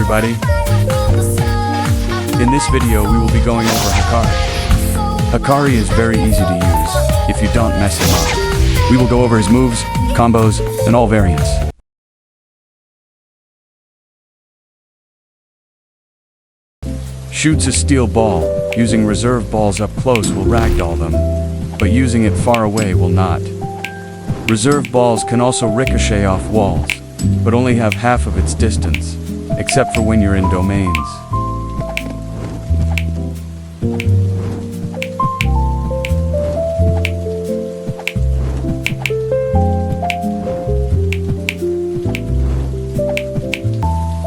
everybody. In this video we will be going over Hakari. Hakari is very easy to use if you don't mess him up. We will go over his moves, combos, and all variants. Shoots a steel ball. Using reserve balls up close will ragdoll them, but using it far away will not. Reserve balls can also ricochet off walls, but only have half of its distance, except for when you're in domains.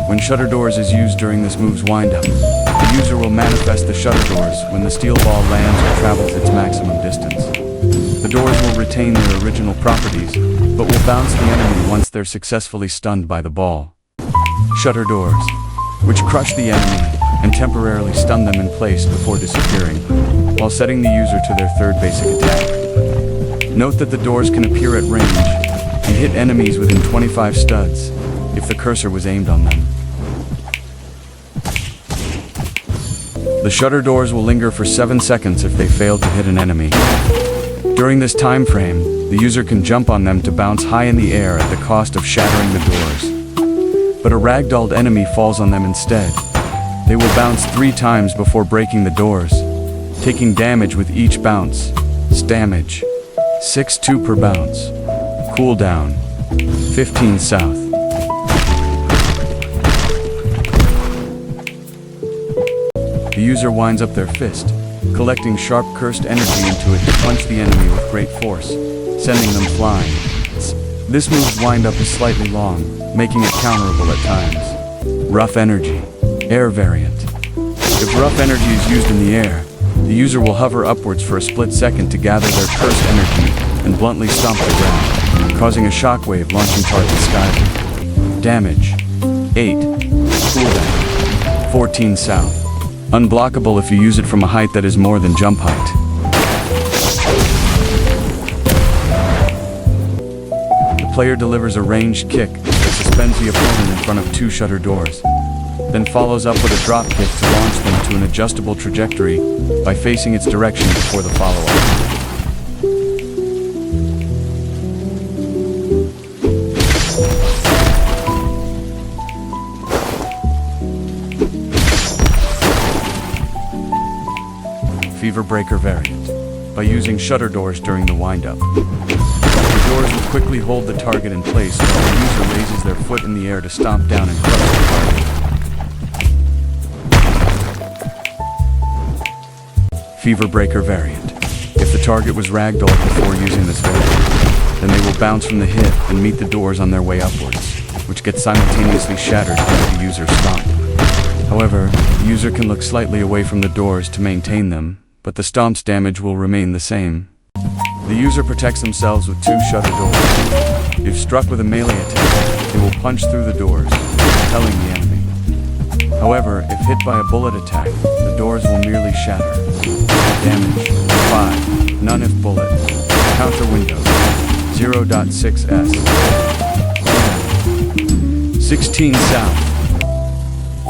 When shutter doors is used during this move's windup, the user will manifest the shutter doors when the steel ball lands or travels its maximum distance. The doors will retain their original properties, but will bounce the enemy once they're successfully stunned by the ball. Shutter doors, which crush the enemy and temporarily stun them in place before disappearing, while setting the user to their third basic attack. Note that the doors can appear at range and hit enemies within 25 studs if the cursor was aimed on them. The shutter doors will linger for 7 seconds if they fail to hit an enemy. During this time frame, the user can jump on them to bounce high in the air at the cost of shattering the doors. But a ragdolled enemy falls on them instead. They will bounce 3 times before breaking the doors, taking damage with each bounce. Damage: 6-2 per bounce. Cooldown: 15 south. The user winds up their fist, collecting sharp cursed energy into it to punch the enemy with great force, sending them flying. This move's wind-up is slightly long, making it counterable at times. Rough energy, air variant. If rough energy is used in the air, the user will hover upwards for a split second to gather their cursed energy and bluntly stomp the ground, causing a shockwave launching target skyward. Damage: 8. Cooldown: 14 south. Unblockable if you use it from a height that is more than jump height. The player delivers a ranged kick that suspends the opponent in front of 2 shutter doors, then follows up with a drop kick to launch them to an adjustable trajectory by facing its direction before the follow-up. Fever Breaker variant. By using shutter doors during the windup, the doors will quickly hold the target in place while the user raises their foot in the air to stomp down and crush the target. Fever Breaker variant. If the target was ragdolled before using this variant, then they will bounce from the hit and meet the doors on their way upwards, which gets simultaneously shattered by the user's stomp. However, the user can look slightly away from the doors to maintain them, but the stomp's damage will remain the same. The user protects themselves with 2 shutter doors. If struck with a melee attack, they will punch through the doors, repelling the enemy. However, if hit by a bullet attack, the doors will merely shatter. Damage: 5. None if bullet. Counter window: 0.6s. 16 south.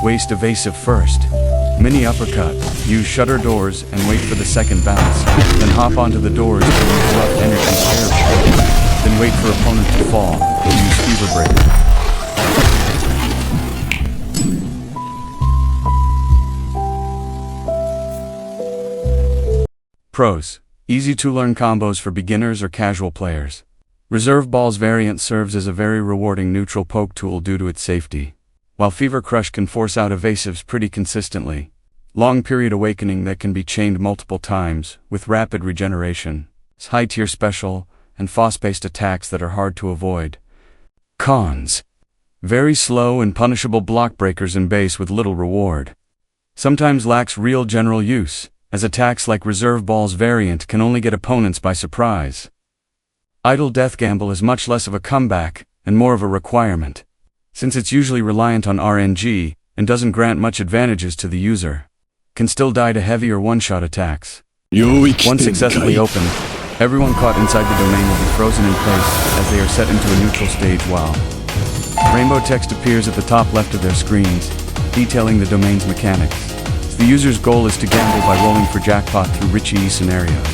Waist evasive first. Mini uppercut. Use shutter doors and wait for the second bounce. Then hop onto the doors to use rough energy air. Then wait for opponent to fall. Use Fever Breaker. Pros. Easy to learn combos for beginners or casual players. Reserve Balls variant serves as a very rewarding neutral poke tool due to its safety. While Fever Crush can force out evasives pretty consistently, long period awakening that can be chained multiple times, with rapid regeneration, high tier special, and FOSS-based attacks that are hard to avoid. Cons. Very slow and punishable block breakers in base with little reward. Sometimes lacks real general use, as attacks like Reserve Balls variant can only get opponents by surprise. Idle Death Gamble is much less of a comeback, and more of a requirement, since it's usually reliant on RNG, and doesn't grant much advantages to the user. Can still die to heavy or one-shot attacks. Once successfully opened, everyone caught inside the domain will be frozen in place as they are set into a neutral stage while rainbow text appears at the top left of their screens, detailing the domain's mechanics. The user's goal is to gamble by rolling for jackpot through Jjs scenarios.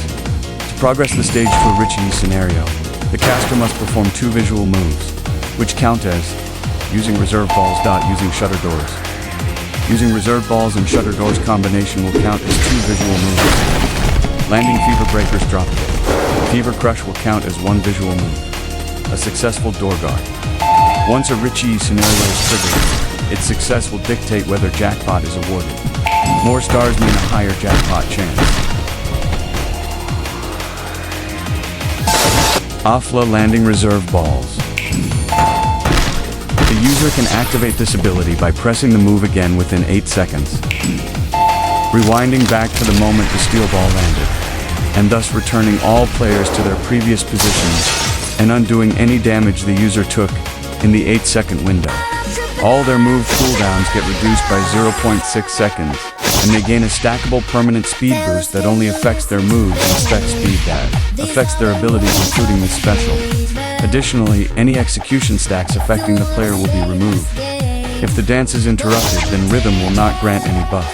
To progress the stage to a Jjs scenario, the caster must perform 2 visual moves, which count as using reserve balls. Using shutter doors. Using reserve balls and shutter doors combination will count as 2 visual moves. Landing Fever Breaker's drop hit. Fever Crush will count as 1 visual move. A successful door guard. Once a Jjs scenario is triggered, its success will dictate whether jackpot is awarded. More stars mean a higher jackpot chance. Afla Landing Reserve Balls. The user can activate this ability by pressing the move again within 8 seconds, rewinding back to the moment the steel ball landed, and thus returning all players to their previous positions and undoing any damage the user took in the 8-second window. All their move cooldowns get reduced by 0.6 seconds, and they gain a stackable permanent speed boost that only affects their moves and spec speed that affects their abilities, including the special. Additionally, any execution stacks affecting the player will be removed. If the dance is interrupted, then rhythm will not grant any buffs.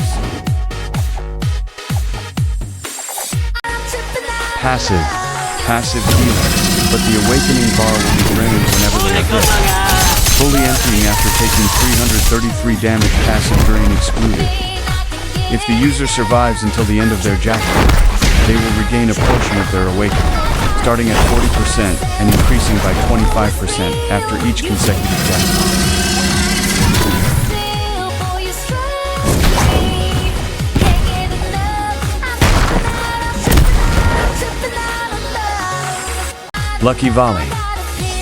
Passive healer, but the awakening bar will be drained whenever they are hit. Fully emptying after taking 333 damage, passive drain excluded. If the user survives until the end of their jackpot, they will regain a portion of their awakening, starting at 40% and increasing by 25% after each consecutive jackpot. Lucky Volley.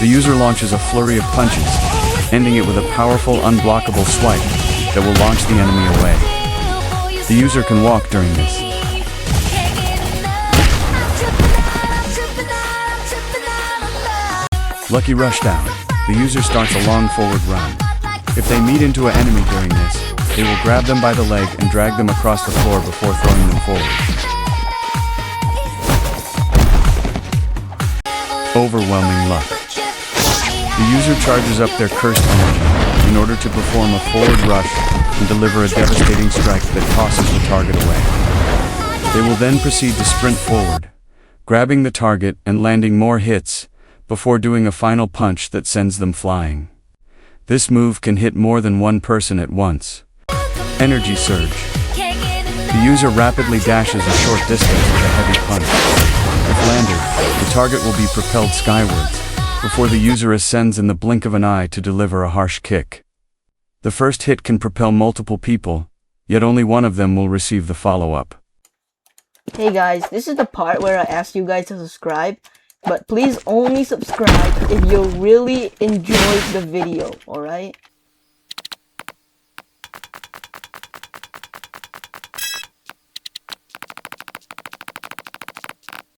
The user launches a flurry of punches, ending it with a powerful unblockable swipe that will launch the enemy away. The user can walk during this. Lucky Rushdown. The user starts a long forward run. If they meet into an enemy during this, they will grab them by the leg and drag them across the floor before throwing them forward. Overwhelming Luck. The user charges up their cursed energy in order to perform a forward rush and deliver a devastating strike that tosses the target away. They will then proceed to sprint forward, grabbing the target and landing more hits before doing a final punch that sends them flying. This move can hit more than one person at once. Energy Surge. The user rapidly dashes a short distance with a heavy punch. If landed, the target will be propelled skywards before the user ascends in the blink of an eye to deliver a harsh kick. The first hit can propel multiple people, yet only one of them will receive the follow-up. Hey guys, this is the part where I ask you guys to subscribe, but please only subscribe if you really enjoyed the video, alright?